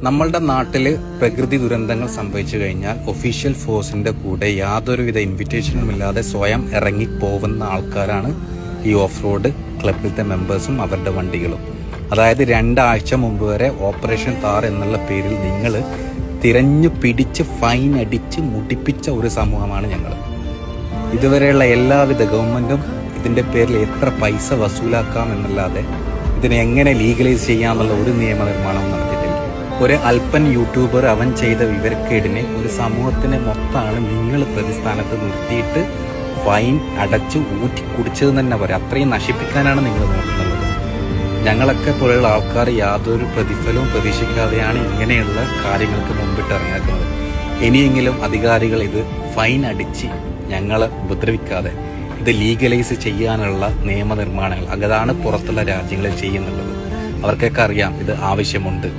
നമ്മളുടെ നാട്ടില് പ്രകൃതി ദുരന്തങ്ങൾ സംഭവിച്ചു കഴിഞ്ഞാൽ ഒഫീഷ്യൽ ഫോഴ്സിന്റെ കൂടെ യാതൊരുവിധ ഇൻവിറ്റേഷനും ഇല്ലാതെ സ്വയം ഇറങ്ങി പോകുന്ന ആൾക്കാരാണ് ഈ ഓഫ് റോഡ് ക്ലബിലത്തെ മെമ്പേഴ്സും അവരുടെ വണ്ടികളും. അതായത് 2 ആഴ്ച മുമ്പ് വരെ ഓപ്പറേഷൻ താർ എന്നുള്ള പേരിൽ നിങ്ങൾ തിരഞ്ഞു പിടിച്ച് ഫൈൻ അടിച്ച് മുടിപ്പിച്ച ഒരു സമൂഹമാണ് ഞങ്ങൾ. ഇതുവരെയുള്ള എല്ലാവിധ ഗവൺമെന്റും ഇതിന്റെ പേരിൽ എത്ര പൈസ വസൂലാക്കാം എന്നല്ലാതെ ഇതിനെ എങ്ങനെ ലീഗലൈസ് ചെയ്യാമെന്നുള്ള ഒരു നിയമനിർമ്മാണവും നടത്തിയിട്ടില്ല. ഒരു അല്പൻ യൂട്യൂബർ അവൻ ചെയ്ത വിവരക്കേടിനെ ഒരു സമൂഹത്തിനെ മൊത്തമാണ് നിങ്ങൾ പ്രതിസ്ഥാനത്ത് നിർത്തിയിട്ട് ഫൈൻ അടച്ച് ഊറ്റി കുടിച്ചതെന്ന് തന്നെ പറയാം. അത്രയും നശിപ്പിക്കാനാണ് നിങ്ങൾ നോക്കുന്നത്. ഞങ്ങളൊക്കെ പോലെയുള്ള ആൾക്കാർ യാതൊരു പ്രതിഫലവും പ്രതീക്ഷിക്കാതെയാണ് ഇങ്ങനെയുള്ള കാര്യങ്ങൾക്ക് മുമ്പിട്ട് ഇറങ്ങിക്കുന്നത്. ഇനിയെങ്കിലും അധികാരികൾ ഇത് ഫൈൻ അടിച്ച് ഞങ്ങളെ ഉപദ്രവിക്കാതെ ഇത് ലീഗലൈസ് ചെയ്യാനുള്ള നിയമനിർമ്മാണങ്ങൾ അതാണ് പുറത്തുള്ള രാജ്യങ്ങളിൽ ചെയ്യുന്നുള്ളത്. അവർക്കൊക്കെ അറിയാം ഇത് ആവശ്യമുണ്ട്.